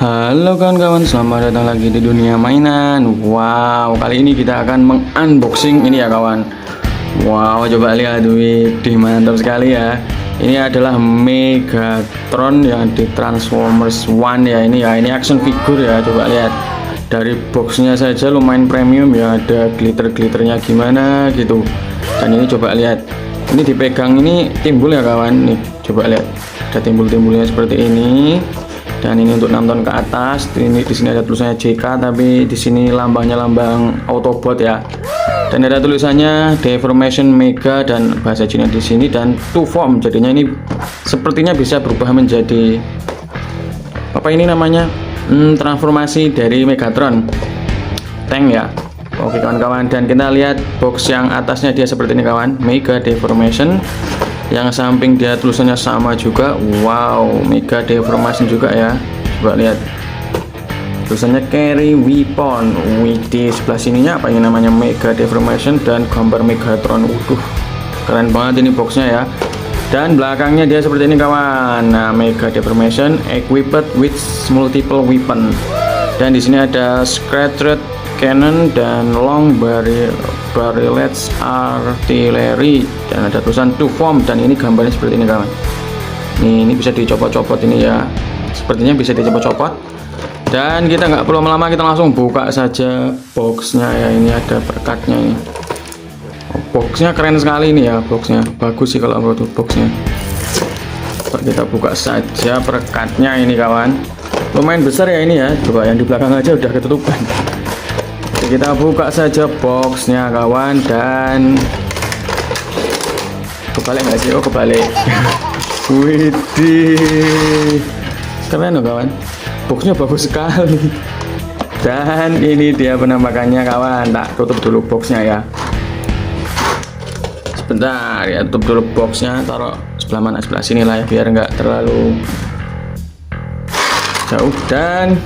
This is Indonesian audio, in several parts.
Halo kawan-kawan, selamat datang lagi di dunia mainan. Wow, kali ini kita akan mengunboxing ini ya kawan. Wow, coba lihat, wih, mantap sekali ya. Ini adalah Megatron yang di Transformers One ya. Ini action figure ya. Coba lihat dari boxnya saja lumayan premium ya. Ada glitter-glitternya gimana gitu. Dan ini coba lihat, ini dipegang ini timbul ya kawan. Nih, coba lihat, ada timbul-timbulnya seperti ini. Dan ini untuk nonton ke atas. Ini di sini ada tulisannya JK, tapi di sini lambangnya lambang Autobot ya. Dan ada tulisannya Deformation Mega dan bahasa Cina di sini dan Two Form. Jadinya ini sepertinya bisa berubah menjadi apa ini namanya? Transformasi dari Megatron tank ya. Oke kawan-kawan, dan kita lihat box yang atasnya dia seperti ini kawan, Mega Deformation. Yang samping dia tulisannya sama juga. Wow, Mega Deformation juga ya. Coba lihat tulisannya Carry Weapon. Di sebelah sininya apa ini namanya, Mega Deformation dan gambar Megatron. Keren banget ini boxnya ya. Dan belakangnya dia seperti ini kawan. Nah, Mega Deformation equipped with multiple weapon. Dan di sini ada Scattered Cannon dan Long Barrelets Artillery, dan ada tulisan Two Form. Dan ini gambarnya seperti ini kawan. Ini bisa dicopot-copot ini ya. Sepertinya bisa dicopot-copot. Dan kita nggak perlu lama-lama, kita langsung buka saja boxnya ya. Ini ada perkatnya ini. Boxnya keren sekali ini ya, boxnya bagus sih kalau menurut boxnya. Kita buka saja perkatnya ini kawan. Lumayan besar ya ini ya. Coba yang di belakang aja udah ketutupan. Kita buka saja boxnya kawan, dan kebalik nggak sih? Oh kebalik. Widih, keren loh kawan, boxnya bagus sekali. Dan ini dia penampakannya kawan. Tak tutup dulu boxnya ya, sebentar ya, tutup dulu boxnya, taruh sebelah mana, sebelah sini lah ya, biar nggak terlalu jauh. Dan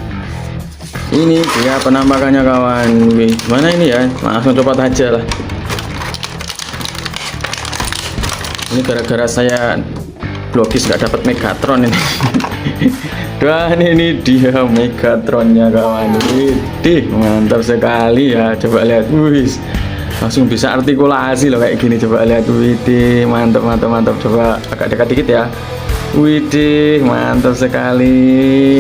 ini dia penampakannya kawan. Wih, gimana ini ya, langsung copot aja lah. Ini gara-gara saya blogis nggak dapat Megatron ini. Dan ini dia Megatronnya kawan. Widih, mantap sekali ya. Coba lihat, wih, langsung bisa artikulasi loh kayak gini. Coba lihat, widih, mantap. Coba agak dekat dikit ya. Widih, mantap sekali.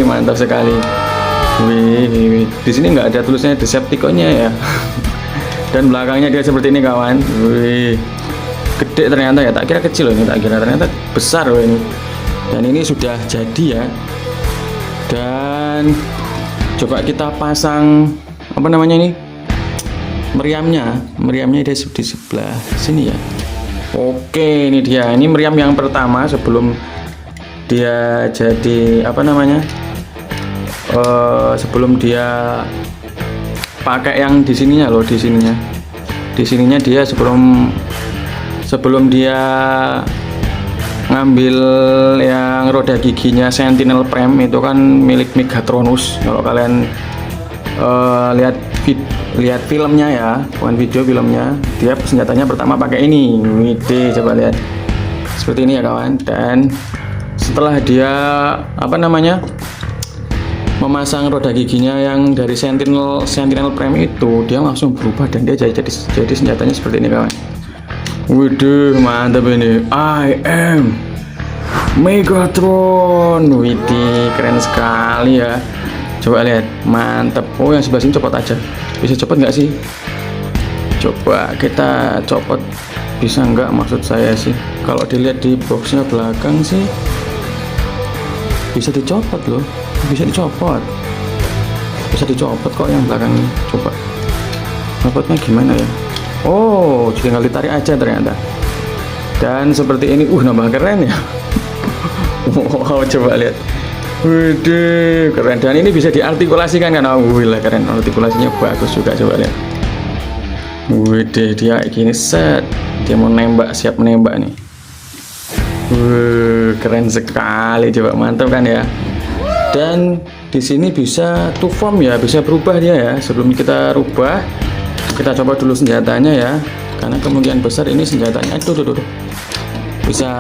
Wih, di sini nggak ada tulisannya Decepticonnya ya. Dan belakangnya dia seperti ini kawan. Wih, gede ternyata ya. Tak kira kecil loh ini, tak kira ternyata besar loh ini. Dan ini sudah jadi ya. Dan coba kita pasang apa namanya ini, meriamnya dia di sebelah sini ya. Oke, ini dia. Ini meriam yang pertama sebelum dia jadi apa namanya, sebelum dia pakai yang di sininya loh, di sininya dia sebelum dia ngambil yang roda giginya Sentinel Prime itu kan milik Megatronus. Kalau kalian lihat filmnya ya, bukan video, filmnya, dia senjatanya pertama pakai ini. Wih, coba lihat seperti ini ya kawan. Dan setelah dia apa namanya, memasang roda giginya yang dari Sentinel Prime itu, dia langsung berubah dan dia jadi senjatanya seperti ini kawan. Waduh, mantap ini. I am Megatron. Widih, keren sekali ya. Coba lihat, mantap. Oh, yang sebelah sini copot aja. Bisa copot nggak sih? Coba kita copot. Bisa nggak, maksud saya sih. Kalau dilihat di boxnya belakang sih bisa dicopot loh. Bisa dicopot kok yang belakang ini. Coba copotnya gimana ya? Oh, tinggal ditarik aja ternyata. Dan seperti ini, nambah keren ya. Wow, coba lihat. Waduh, keren. Dan ini bisa diartikulasikan kan? Wih, keren, artikulasinya bagus juga. Coba lihat. Waduh, dia gini set. Dia mau nembak, siap menembak nih. Keren sekali. Coba, mantap kan ya. Dan di sini bisa two form ya, bisa berubah dia ya. Sebelum kita rubah, kita coba dulu senjatanya ya, karena kemungkinan besar ini senjatanya tuh. Bisa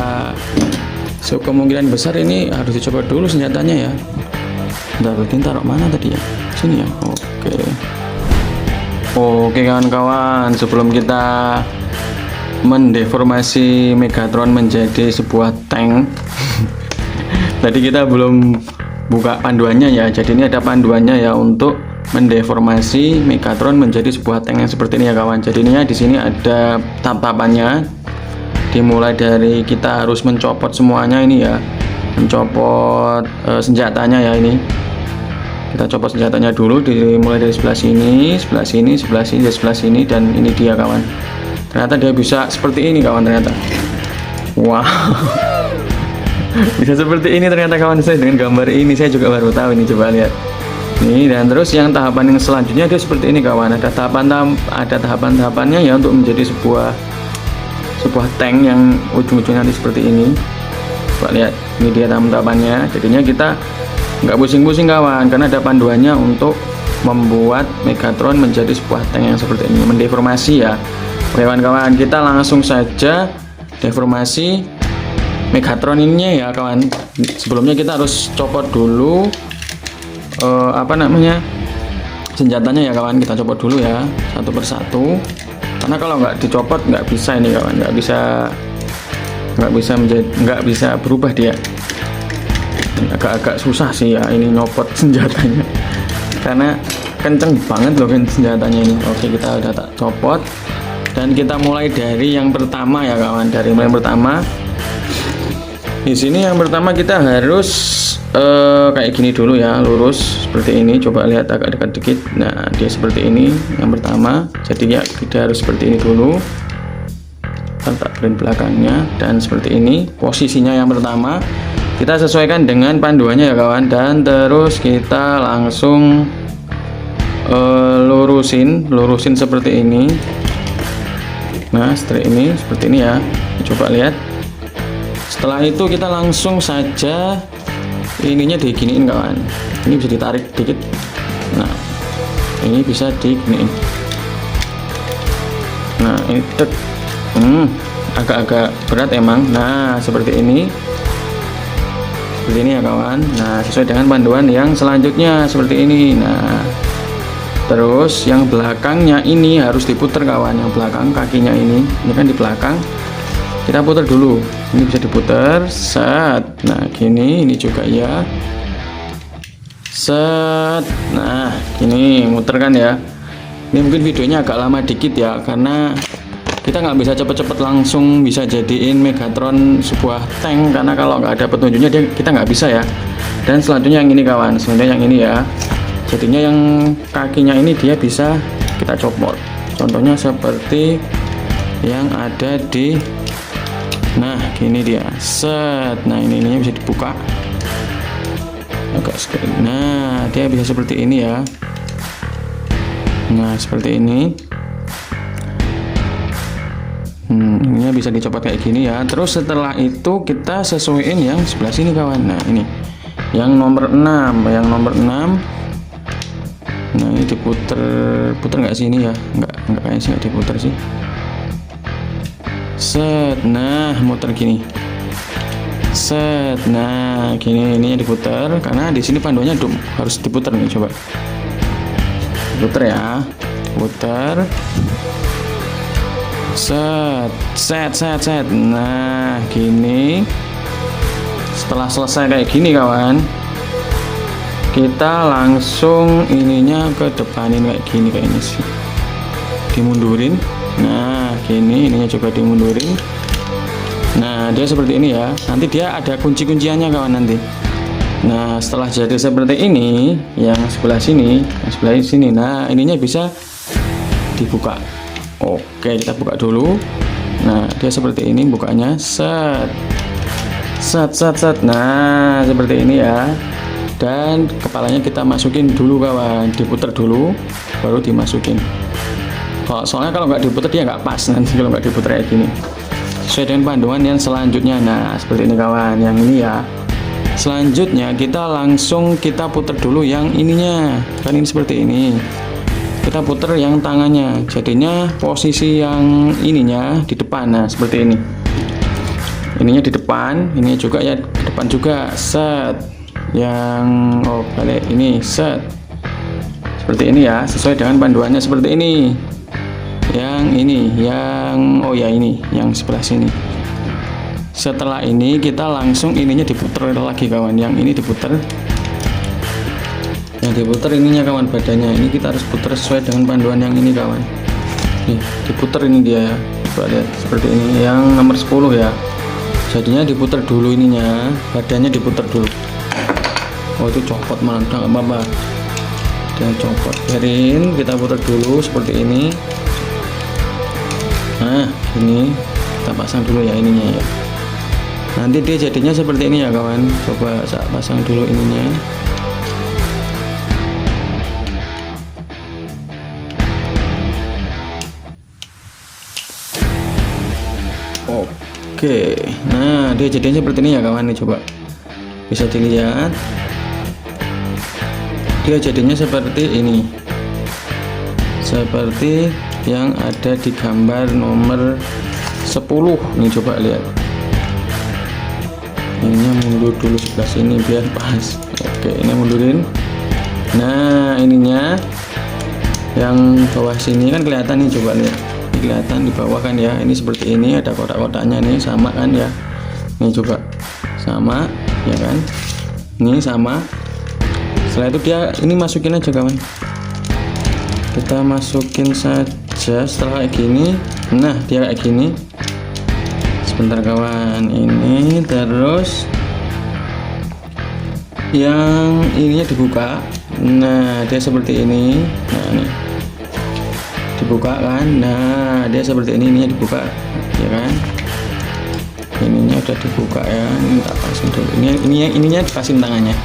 kemungkinan besar ini harus dicoba dulu senjatanya ya. Bentar, berarti taruh mana tadi ya? Sini ya. Oke kawan-kawan, sebelum kita mendeformasi Megatron menjadi sebuah tank tadi kita belum buka panduannya ya. Jadi ini ada panduannya ya untuk mendeformasi Megatron menjadi sebuah tank yang seperti ini ya kawan. Jadi ini di sini ada tahap-tahapannya. Dimulai dari kita harus mencopot semuanya ini ya, mencopot senjatanya ya. Ini kita copot senjatanya dulu, dimulai dari sebelah sini, sebelah sini, sebelah sini, dan sebelah sini, dan ini dia kawan. Ternyata dia bisa seperti ini kawan, ternyata. Wow. Bisa seperti ini ternyata kawan. Saya dengan gambar ini saya juga baru tahu ini, coba lihat. Nih, dan terus yang tahapan yang selanjutnya dia seperti ini kawan. Ada tahapan-tahapannya ya untuk menjadi sebuah tank yang ujung-ujungnya nanti seperti ini. Coba lihat, ini dia tahapan-tahapannya. Jadinya kita nggak pusing-pusing kawan, karena ada panduannya untuk membuat Megatron menjadi sebuah tank yang seperti ini, mendeformasi ya. Oke kawan-kawan, kita langsung saja deformasi Megatron ini ya kawan. Sebelumnya kita harus copot dulu senjatanya ya kawan. Kita copot dulu ya satu persatu, karena kalau nggak dicopot nggak bisa ini kawan, nggak bisa berubah dia. Agak susah sih ya ini nyopot senjatanya, karena kenceng banget loh kan senjatanya ini. Oke, kita udah tak copot dan kita mulai dari yang pertama ya kawan. Dari yang pertama di sini, yang pertama kita harus kayak gini dulu ya, lurus seperti ini. Coba lihat agak dekat dikit. Nah, dia seperti ini yang pertama. Jadi ya kita harus seperti ini dulu, tak print belakangnya, dan seperti ini posisinya yang pertama. Kita sesuaikan dengan panduannya ya kawan, dan terus kita langsung lurusin seperti ini. Nah, seperti ini ya. Coba lihat. Setelah itu kita langsung saja ininya diginiin kawan. Ini bisa ditarik dikit. Nah, ini bisa diginiin. Nah, ini agak-agak berat emang. Nah, seperti ini ya kawan. Nah, sesuai dengan panduan yang selanjutnya seperti ini. Nah, terus yang belakangnya ini harus diputar kawan. Yang belakang kakinya ini kan di belakang, kita putar dulu. Ini bisa diputar, set. Nah, gini, ini juga ya, set. Nah, gini muter kan ya. Ini mungkin videonya agak lama dikit ya, karena kita nggak bisa cepet-cepet langsung bisa jadiin Megatron sebuah tank, karena kalau nggak ada petunjuknya kita nggak bisa ya. Dan selanjutnya yang ini kawan, selanjutnya yang ini ya. Jadinya yang kakinya ini dia bisa kita copot. Contohnya seperti yang ada di, nah gini dia, set. Nah, ininya bisa dibuka agak sekali. Nah, dia bisa seperti ini ya. Nah, seperti ini. Ini bisa dicopot kayak gini ya. Terus setelah itu kita sesuaiin yang sebelah sini kawan. Nah, ini yang nomor 6, nah ini diputer nggak sih ini ya? Nggak kayaknya sih, nggak diputer sih. Set. Nah, muter gini, set. Nah, gini, ininya diputer, karena di sini panduannya harus diputer nih. Coba puter ya, puter, set. Nah, gini. Setelah selesai kayak gini kawan, kita langsung ininya ke depanin kayak gini kayaknya sih, dimundurin. Nah, gini, ininya juga dimundurin. Nah, dia seperti ini ya. Nanti dia ada kunci-kunciannya kawan nanti. Nah, setelah jadi seperti ini, yang sebelah sini, nah ininya bisa dibuka. Oke, kita buka dulu. Nah, dia seperti ini bukanya, set. Nah, seperti ini ya. Dan kepalanya kita masukin dulu kawan, diputer dulu baru dimasukin. Soalnya kalau nggak diputer dia nggak pas nanti kalau nggak diputer kayak gini. Sesuai dengan panduan yang selanjutnya. Nah, seperti ini kawan, yang ini ya. Selanjutnya kita langsung puter dulu yang ininya, kan ini seperti ini. Kita puter yang tangannya, jadinya posisi yang ininya di depan. Nah, seperti ini. Ininya di depan, ini juga ya di depan juga, set. yang balik ini, set seperti ini ya, sesuai dengan panduannya seperti ini. Yang ini, yang ini yang sebelah sini. Setelah ini kita langsung ininya diputer lagi kawan, yang ini diputer, yang diputer ininya kawan, badannya ini kita harus putar sesuai dengan panduan yang ini kawan. Nih diputer ini dia ya, coba lihat seperti ini, yang nomor 10 ya. Jadinya diputer dulu ininya, badannya diputer dulu. Oh itu copot malah, udah nggak apa-apa, dan copot, biarin kita putar dulu seperti ini. Nah ini kita pasang dulu ya ininya ya, nanti dia jadinya seperti ini ya kawan. Coba saya pasang dulu ininya. Oke, nah dia jadinya seperti ini ya kawan. Nih coba bisa dilihat, dia jadinya seperti ini, seperti yang ada di gambar nomor 10 nih. Coba lihat, ini mundur dulu sebelah sini biar pas. Oke, ini mundurin. Nah ininya yang bawah sini kan kelihatan nih, coba lihat, kelihatan di bawah kan ya, ini seperti ini, ada kotak-kotaknya nih, sama kan ya. Nih coba sama ya kan, ini sama. Setelah itu dia ini masukin aja kawan, kita masukin saja. Setelah kayak gini, nah dia kayak gini. Sebentar kawan, ini terus yang ininya dibuka. Nah dia seperti ini. Nah ini dibuka kan, nah dia seperti ini, ininya dibuka ya kan, ininya udah dibuka ya. Ini tak pasin dulu, ininya dipasin tangannya.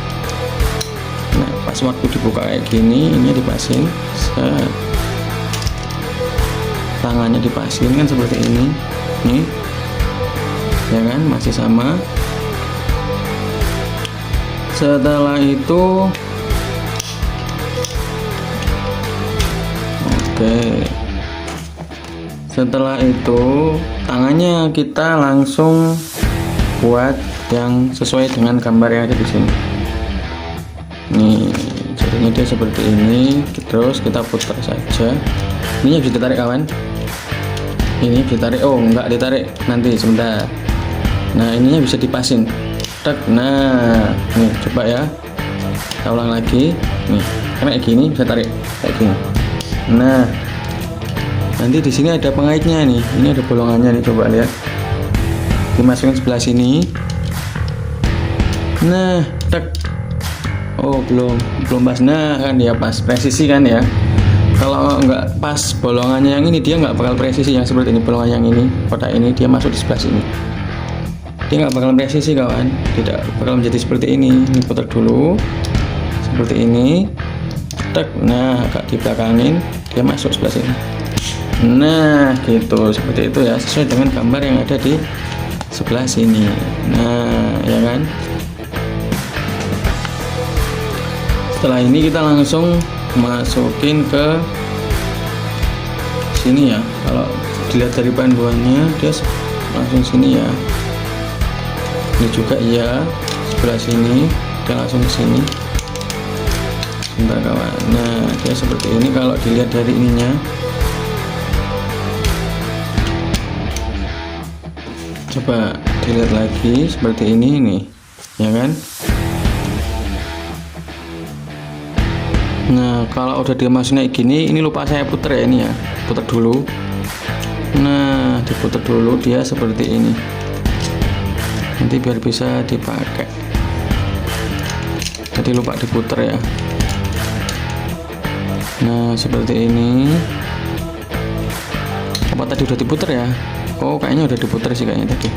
Nah pas waktu dibuka kayak gini, ininya dipasin, tangannya dipasin kan seperti ini nih ya kan, masih sama. Setelah itu setelah itu tangannya kita langsung buat yang sesuai dengan gambar yang ada di sini. Nih jadinya dia seperti ini, terus kita putar saja. Ini bisa ditarik kawan, ini ditarik, oh enggak ditarik, nanti sebentar. Nah ininya bisa dipasin, tek. Nah nih coba ya, kita ulang lagi nih, kayak gini bisa tarik kayak gini. Nah nanti di sini ada pengaitnya nih, ini ada bolongannya nih, coba lihat, dimasukin sebelah sini. Nah tek, oh belum pas. Nah kan dia pas, presisi kan ya. Kalau nggak pas bolongannya yang ini, dia nggak bakal presisi. Yang seperti ini, bolongan yang ini, kotak ini, dia masuk di sebelah sini, dia nggak bakal presisi kawan, tidak bakal menjadi seperti ini. Ini putar dulu seperti ini, tek. Nah agak dibelakangin, dia masuk sebelah sini. Nah gitu, seperti itu ya, sesuai dengan gambar yang ada di sebelah sini. Nah ya kan, setelah ini kita langsung masukin ke sini ya. Kalau dilihat dari panduannya, dia langsung sini ya. Ini juga ya, sebelah sini, dia langsung ke sini. Bentar kawan. Nah dia seperti ini kalau dilihat dari ininya. Coba dilihat lagi seperti ini nih ya kan. Nah kalau udah dia masuk kayak gini, ini lupa saya puter ya, ini ya, puter dulu. Nah diputer dulu dia seperti ini, nanti biar bisa dipakai. Jadi lupa diputer ya. Nah seperti ini. Apa tadi udah diputer ya? Oh kayaknya udah diputer sih kayaknya tadi.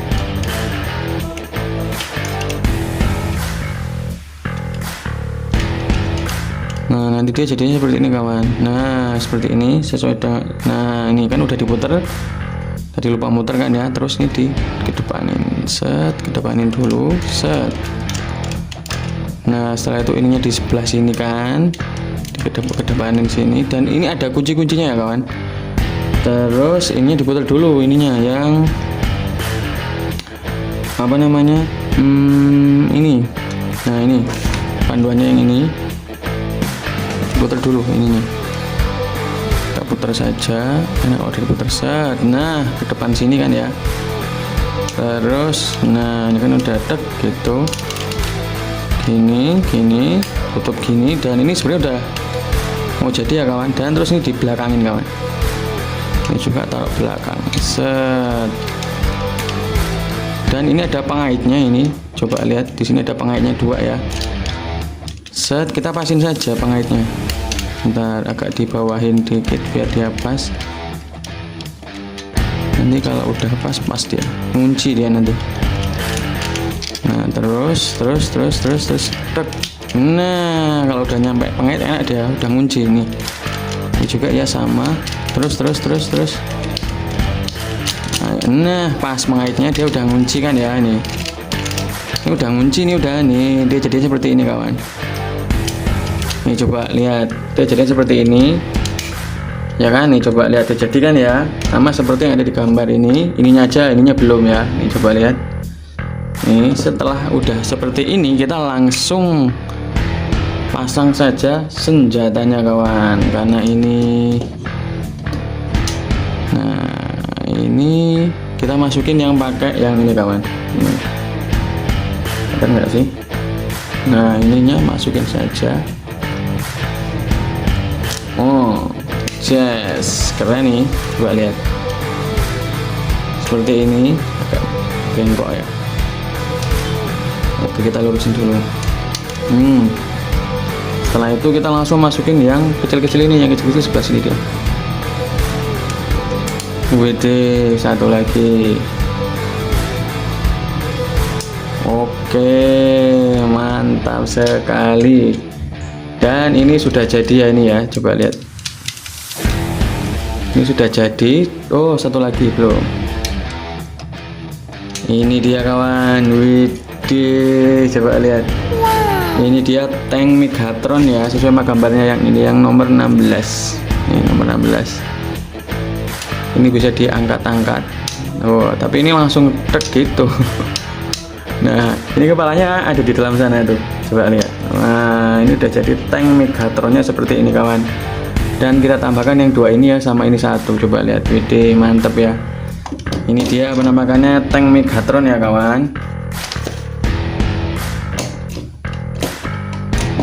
Nah nanti dia jadinya seperti ini kawan. Nah seperti ini sesuai dengan, nah ini kan udah diputer, tadi lupa muter kan ya. Terus ini di kedepanin, set, kedepanin dulu, set. Nah setelah itu ininya di sebelah sini kan, di kedepanin sini, dan ini ada kunci-kuncinya ya kawan. Terus ini diputar dulu ininya, yang apa namanya, ini. Nah ini panduannya yang ini, putar dulu ininya, kita putar saja. Enak kalau diputar set. Nah ke depan sini kan ya, terus nah ini kan udah dek gitu, gini tutup gini, dan ini sebenarnya udah mau jadi ya kawan. Dan terus ini dibelakangin kawan, ini juga taruh belakang set. Dan ini ada pengaitnya, ini coba lihat di sini ada pengaitnya 2 ya set. Kita pasin saja pengaitnya, ntar agak dibawahin dikit biar dia pas. Nanti kalau udah pas dia kunci dia nanti. Nah terus tek. Nah kalau udah nyampe pengait enak dia udah ngunci ini juga ya sama. Terus nah pas pengaitnya dia udah ngunci kan ya, ini udah ngunci, ini udah nih dia jadi seperti ini kawan. Nih coba lihat dia jadi seperti ini ya kan, nih coba lihat dia jadi kan ya, sama seperti yang ada di gambar ini. Ininya aja, ininya belum ya. Nih coba lihat nih, setelah udah seperti ini kita langsung pasang saja senjatanya kawan, karena ini ini kita masukin yang pakai yang ini kawan. Ini ada nggak sih? Nah ininya masukin saja. Oh yes, keren nih, coba lihat seperti ini, agak bengkok ya. Oke kita lurusin dulu. Setelah itu kita langsung masukin yang kecil-kecil ini, yang kecil-kecil sebelah sini dia. WD satu lagi. Oke mantap sekali. Dan ini sudah jadi ya, ini ya coba lihat ini sudah jadi. Oh satu lagi belum, ini dia kawan. Widih coba lihat, ini dia tank Megatron ya, sesuai sama gambarnya yang ini, yang nomor 16. Ini nomor 16. Ini bisa diangkat-angkat. Oh tapi ini langsung tek gitu. Nah ini kepalanya ada di dalam sana tuh, coba lihat. Nah ini udah jadi tank Megatronnya seperti ini kawan. Dan kita tambahkan yang 2 ini ya, sama ini 1. Coba lihat, wede mantep ya. Ini dia penampakannya tank Megatron ya kawan.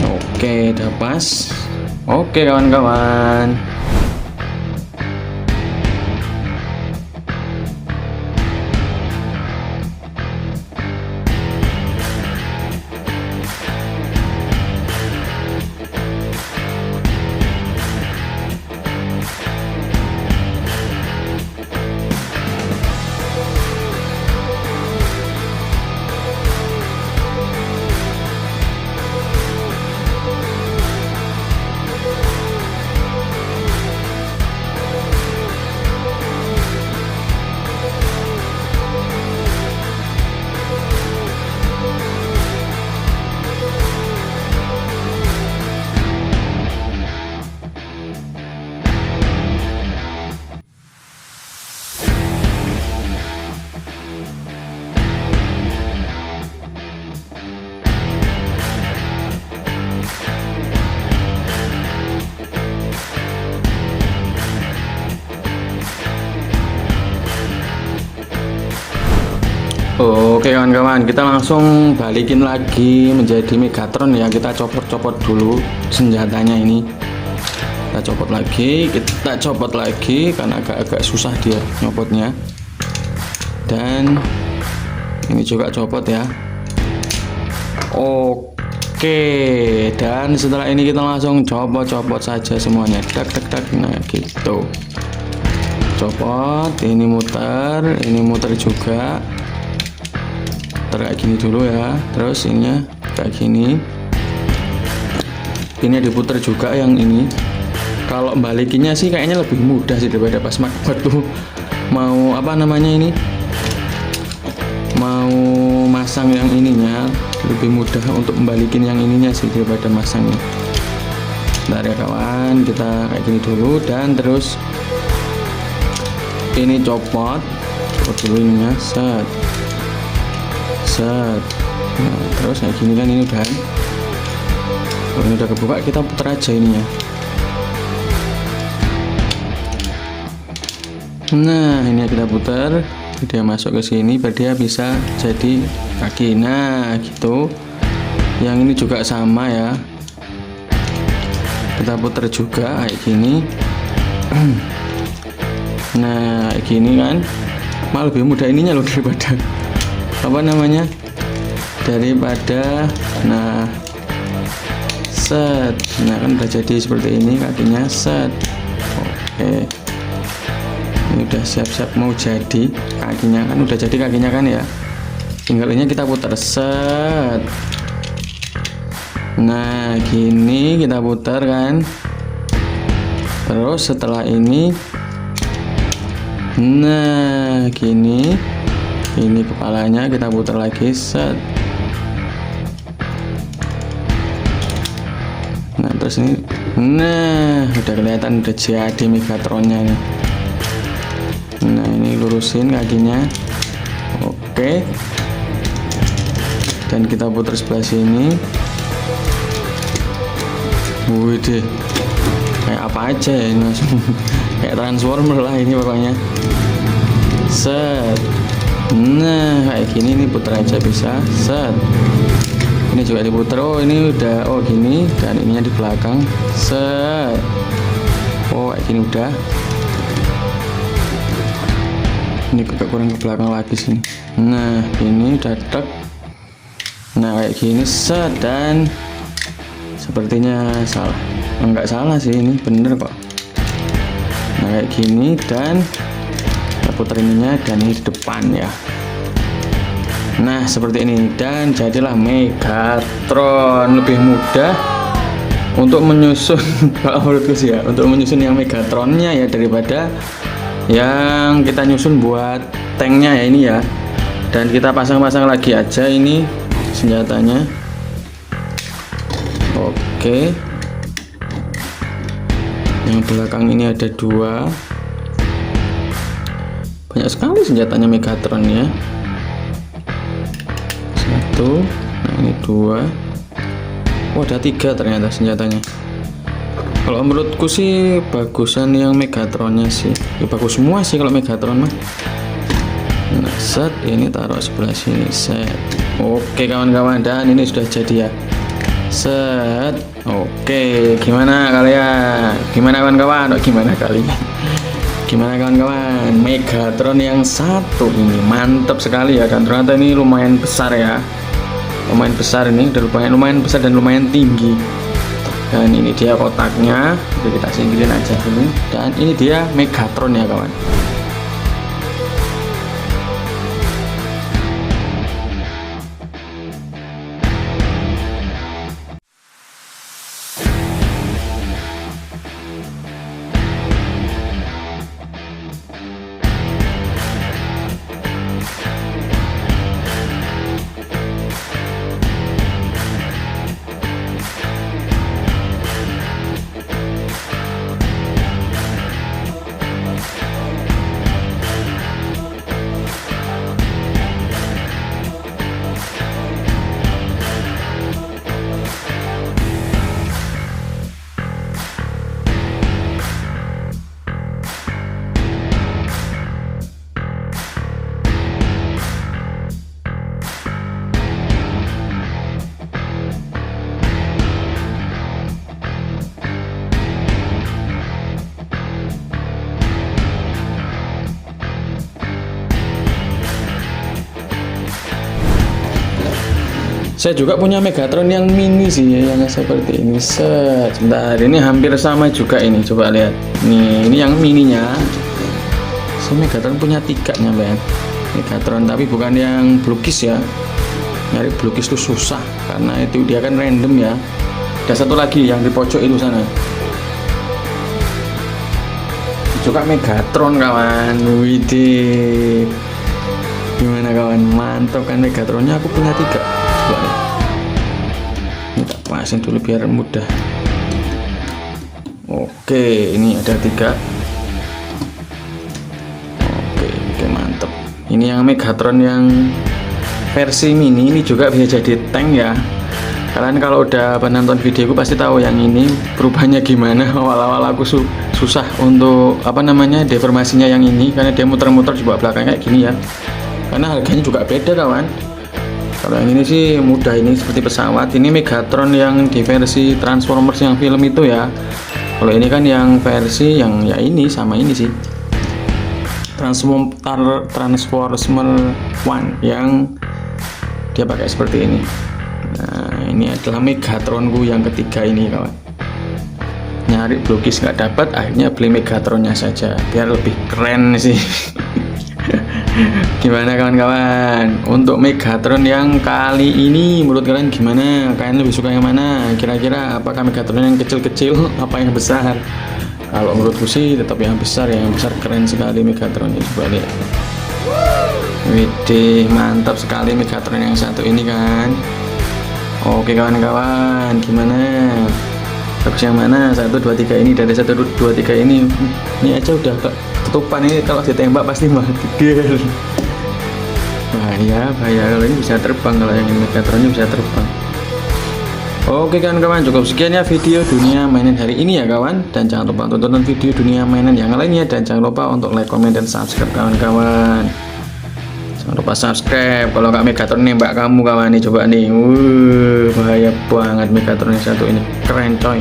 Oke udah pas. Oke kawan-kawan. Oke kawan-kawan, kita langsung balikin lagi menjadi Megatron ya. Kita copot-copot dulu senjatanya ini. Kita copot lagi karena agak-agak susah dia nyopotnya. Dan ini juga copot ya. Oke, dan setelah ini kita langsung copot saja semuanya. Tak. Nah gitu. Copot, ini muter juga. Kayak gini dulu ya, terus ininya kayak gini, ini diputer juga yang ini. Kalau balikinnya sih kayaknya lebih mudah sih daripada pas waktu mau apa namanya ini, mau masang yang ininya, lebih mudah untuk membalikin yang ininya sih daripada masangnya. Bentar ya kawan, kita kayak gini dulu, dan terus ini copot dulu ininya, set. Nah, terus kayak gini kan, ini udah Kalau ini udah kebuka, kita putar aja ini ya. Nah, ini kita putar, dia masuk ke sini, biar dia bisa jadi kaki. Nah, gitu. Yang ini juga sama ya. Kita putar juga kayak gini. Nah, kayak gini kan. Malah lebih mudah ininya loh daripada apa namanya? Daripada set. Nah, kan udah jadi seperti ini kakinya, set. Oke. Ini udah siap-siap mau jadi kakinya, kan udah jadi kakinya kan ya. Tinggal ini kita putar, set. Nah, gini kita putar kan. Terus setelah ini, nah gini, ini kepalanya kita putar lagi, set. Nah, terus ini, nah udah kelihatan udah jadi Megatronnya nih. Nah, ini lurusin kakinya. Oke. Dan kita putar sebelah sini. Wih deh, kayak apa aja ya ini langsung kayak transformer lah ini pokoknya, set. Nah, kayak gini nih, putar aja bisa, set. Ini juga diputar. Oh, ini udah, oh gini, dan ininya di belakang, set. Oh, kayak gini udah. Ini agak kurang ke belakang lagi sini. Nah, ini udah tek. Nah, kayak gini, set. Dan sepertinya salah, enggak salah sih, ini bener kok. Nah, kayak gini, dan kita putar ininya, dan ini di depan ya. Nah, seperti ini, dan jadilah Megatron. Lebih mudah untuk menyusun kalau menurutku sih ya, untuk menyusun yang Megatronnya ya, daripada yang kita nyusun buat tanknya ya ini ya. Dan kita pasang-pasang lagi aja ini senjatanya. Oke, yang belakang ini ada dua, banyak sekali senjatanya Megatron ya. Satu, nah ini dua. Oh, ada tiga ternyata senjatanya. Kalau menurutku sih bagusan yang Megatronnya sih, ya bagus semua sih kalau Megatron mah. Nah, set, ini taruh sebelah sini, set. Oke kawan-kawan, dan ini sudah jadi ya, set. Oke, gimana kalian? Gimana kawan-kawan? Oh, gimana kalian? Gimana kawan-kawan? Megatron yang satu ini mantap sekali ya, dan ternyata ini lumayan besar ya. Lumayan besar ini, udah lumayan besar dan lumayan tinggi. Dan ini dia kotaknya, jadi kita singkirin aja dulu. Dan ini dia Megatron ya kawan. Saya juga punya Megatron yang mini sih ya, yang seperti ini. Set, sebentar, ini hampir sama juga ini. Coba lihat. Nih, ini yang mininya. Saya Megatron punya tiga nyampean. Megatron, tapi bukan yang blukis ya. Nyari blukis itu susah karena itu dia kan random ya. Ada satu lagi yang di pojok itu sana. Juga Megatron kawan. Widih. Gimana kawan? Mantap kan Megatronnya, aku punya tiga. Ini tak pasin dulu biar mudah. Oke, ini ada tiga. Oke, mantap. Ini yang Megatron yang versi mini, ini juga bisa jadi tank ya. Kalian kalau udah nonton videoku pasti tahu yang ini perubahannya gimana. Awal-awal aku susah untuk deformasinya yang ini, karena dia muter-muter di bawah belakang kayak gini ya. Karena harganya juga beda kawan. Kalau yang ini sih mudah, ini seperti pesawat. Ini Megatron yang di versi Transformers yang film itu ya. Kalau ini kan yang versi yang ya ini sama ini sih. Transformers One yang dia pakai seperti ini. Nah, ini adalah Megatronku yang ketiga ini kawan. Nyari blokis nggak dapat, akhirnya beli Megatronnya saja biar lebih keren sih. Gimana kawan-kawan untuk Megatron yang kali ini, menurut kalian gimana? Kalian lebih suka yang mana kira-kira? Apakah Megatron yang kecil-kecil apa yang besar? Kalau menurutku sih tetap yang besar ya. Yang besar keren sekali Megatronnya. Coba lihat, widih, mantap sekali Megatron yang satu ini kan. Oke kawan-kawan, gimana? Bagus yang mana? 1, 2, 3 ini. Dari 1, 2, 3 ini. Ini aja udah ketupan, ini kalau ditembak pasti mati. Bahaya kalau ini bisa terbang, kalau yang ini Megatronnya bisa terbang. Oke kawan-kawan, cukup sekian ya video dunia mainan hari ini ya kawan. Dan jangan lupa untuk tonton video dunia mainan yang lainnya. Dan jangan lupa untuk like, comment, dan subscribe kawan-kawan. Jangan lupa subscribe kalau nggak Megatron nembak kamu kawan. Nih coba nih, bahaya banget Megatron yang satu ini, keren coy,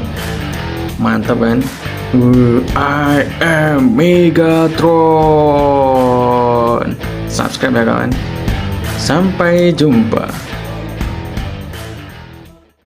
mantap kan. I am Megatron. Subscribe ya kawan. Sampai jumpa.